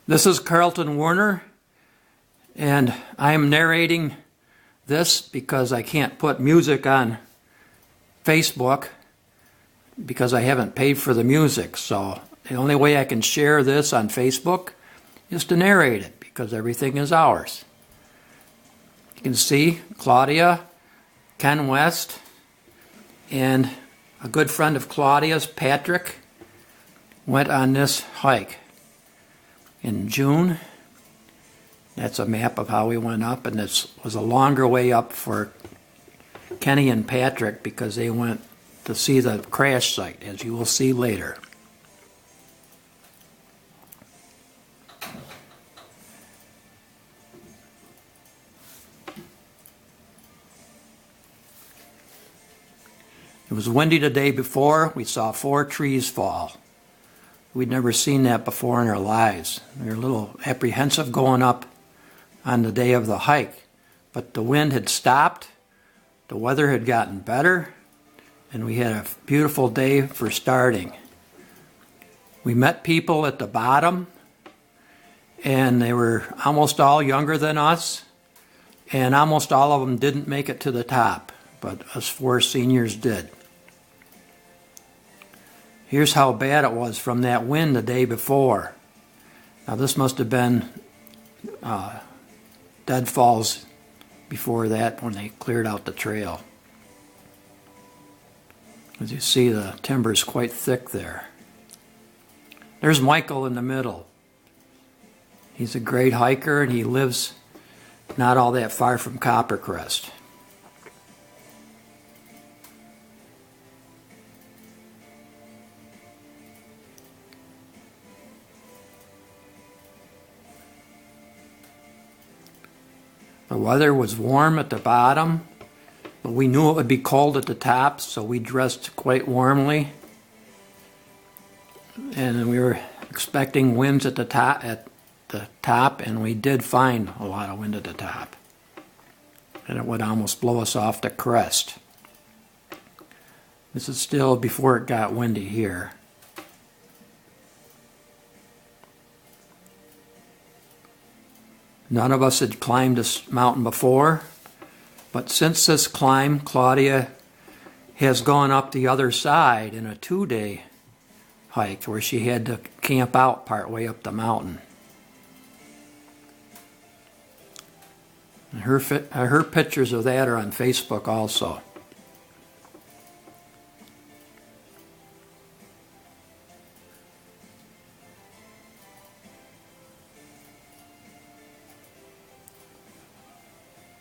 This is Carlton Warner, and I am narrating this because I can't put music on Facebook because I haven't paid for the music. So the only way I can share this on Facebook is to narrate it because everything is ours. You can see Claudia, Ken West, and a good friend of Claudia's, Patrick, went on this hike in June. That's a map of how we went up, and this was a longer way up for Kenny and Patrick because they went to see the crash site, as you will see later. It was windy the day before. We saw 4 trees fall. We'd never seen that before in our lives. We were a little apprehensive going up on the day of the hike, but the wind had stopped, the weather had gotten better, and we had a beautiful day for starting. We met people at the bottom, and they were almost all younger than us, and almost all of them didn't make it to the top, but us 4 seniors did. Here's how bad it was from that wind the day before. Now this must have been deadfalls before that when they cleared out the trail. As you see, the timber's quite thick there. There's Michael in the middle. He's a great hiker, and he lives not all that far from Coppercrest. The weather was warm at the bottom, but we knew it would be cold at the top, so we dressed quite warmly. And we were expecting winds at the top, and we did find a lot of wind at the top. And it would almost blow us off the crest. This is still before it got windy here. None of us had climbed this mountain before, but since this climb, Claudia has gone up the other side in a 2-day hike where she had to camp out part way up the mountain. And her pictures of that are on Facebook also.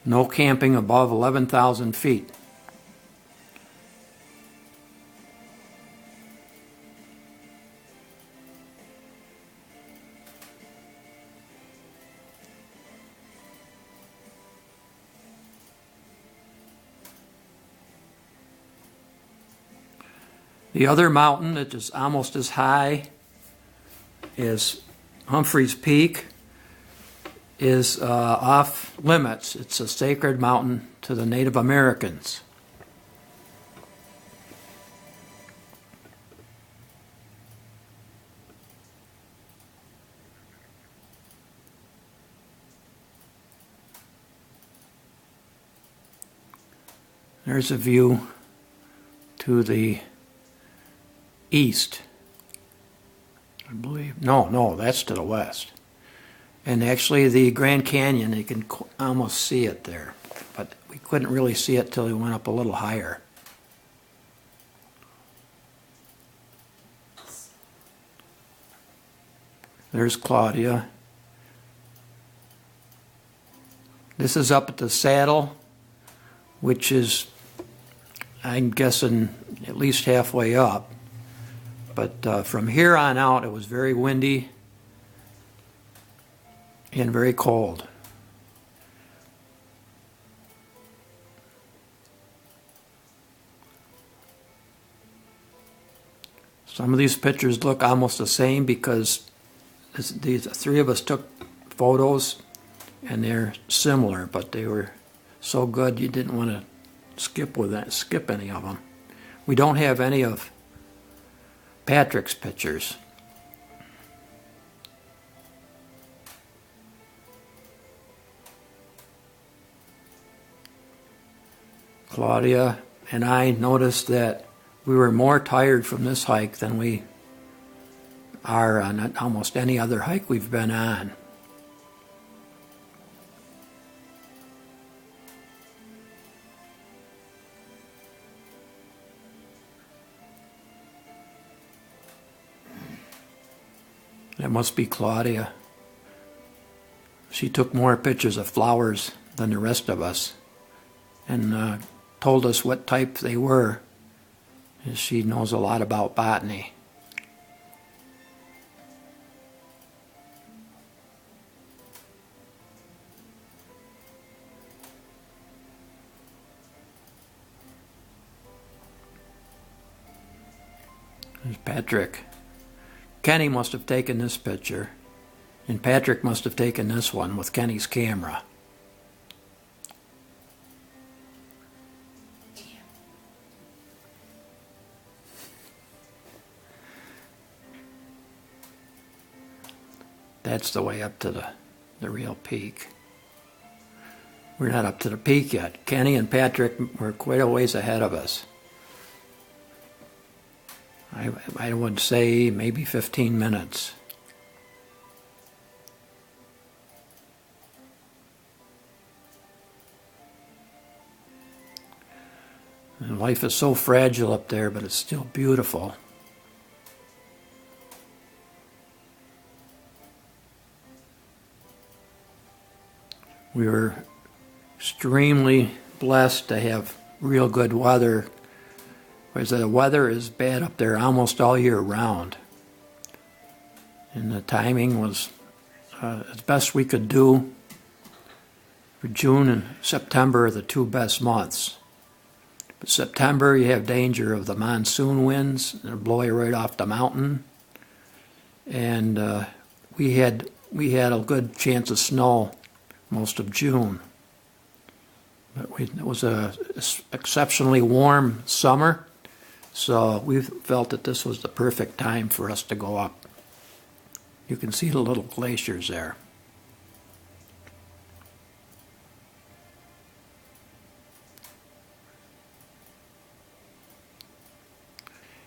No camping above 11,000 feet. The other mountain that is almost as high as Humphreys Peak is off limits. It's a sacred mountain to the Native Americans. There's a view to the east, I believe. No, that's to the west. And actually the Grand Canyon, you can almost see it there, but we couldn't really see it till we went up a little higher. There's Claudia. This is up at the saddle, which is, I'm guessing, at least halfway up. But from here on out, it was very windy and very cold. Some of these pictures look almost the same because these 3 of us took photos and they're similar, but they were so good you didn't want to skip any of them. We don't have any of Patrick's pictures. Claudia and I noticed that we were more tired from this hike than we are on almost any other hike we've been on. That must be Claudia. She took more pictures of flowers than the rest of us and told us what type they were. She knows a lot about botany. There's Patrick. Kenny must have taken this picture, and Patrick must have taken this one with Kenny's camera. That's the way up to the real peak. We're not up to the peak yet. Kenny and Patrick were quite a ways ahead of us. I would say maybe 15 minutes. And life is so fragile up there, but it's still beautiful. We were extremely blessed to have real good weather, whereas the weather is bad up there almost all year round. And the timing was as best we could do. For June and September are the two best months. But September you have danger of the monsoon winds that blow you right off the mountain. And we had a good chance of snow most of June. But it was a exceptionally warm summer, so we felt that this was the perfect time for us to go up. You can see the little glaciers there.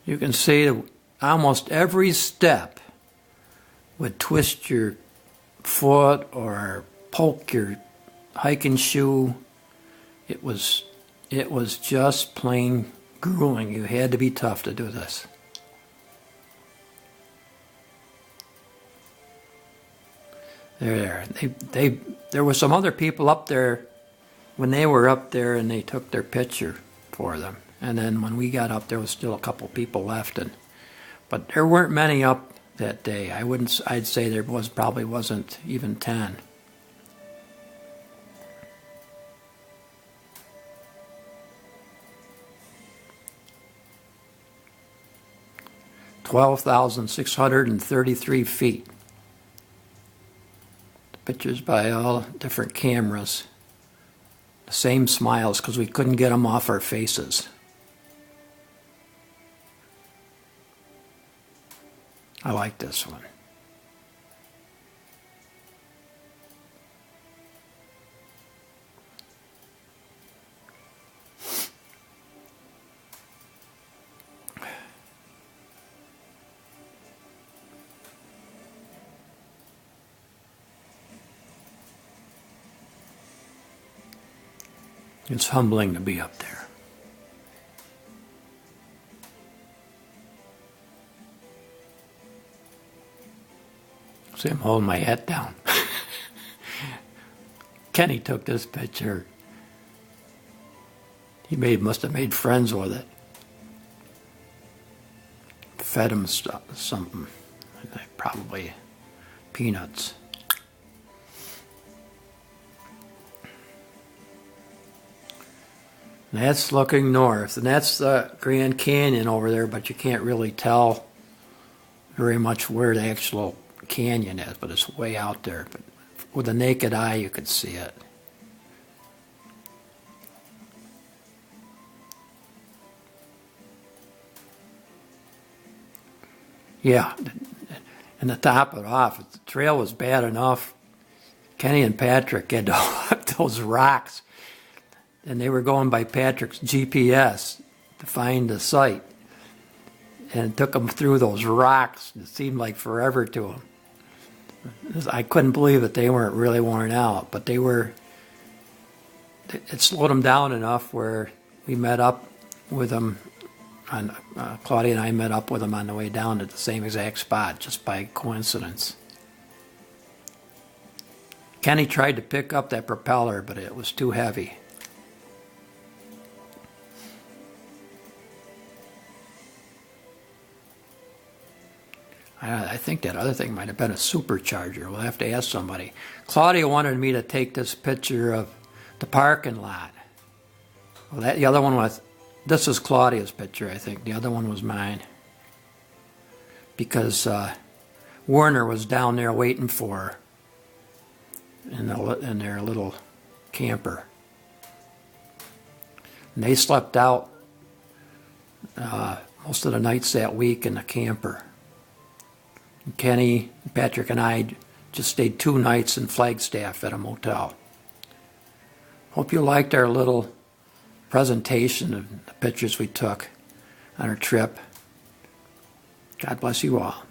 You can see that almost every step would twist your foot or poke your hiking shoe. It was just plain grueling. You had to be tough to do this. There were some other people up there when they were up there, and they took their picture for them. And then when we got up, there was still a couple people left, but there weren't many up that day. I'd say there probably wasn't even 10. (12,633 feet). Pictures by all different cameras. The same smiles because we couldn't get them off our faces. I like this one. It's humbling to be up there. See, I'm holding my head down. Kenny took this picture. He must have made friends with it. Fed him something, probably peanuts. And that's looking north, and that's the Grand Canyon over there, but you can't really tell very much where the actual canyon is, but it's way out there. But with the naked eye, you could see it. Yeah, and to top it off, the trail was bad enough. Kenny and Patrick had to walk those rocks and they were going by Patrick's GPS to find the site. And it took them through those rocks. It seemed like forever to them. I couldn't believe that they weren't really worn out, but they were. It slowed them down enough where we met up with them. Claudia and I met up with them on the way down at the same exact spot, just by coincidence. Kenny tried to pick up that propeller, but it was too heavy. I think that other thing might have been a supercharger. We'll have to ask somebody. Claudia wanted me to take this picture of the parking lot. Well, the other one was, this is Claudia's picture, I think. The other one was mine. Because Werner was down there waiting for her in their little camper. And they slept out most of the nights that week in the camper. And Kenny, Patrick, and I just stayed 2 nights in Flagstaff at a motel. Hope you liked our little presentation of the pictures we took on our trip. God bless you all.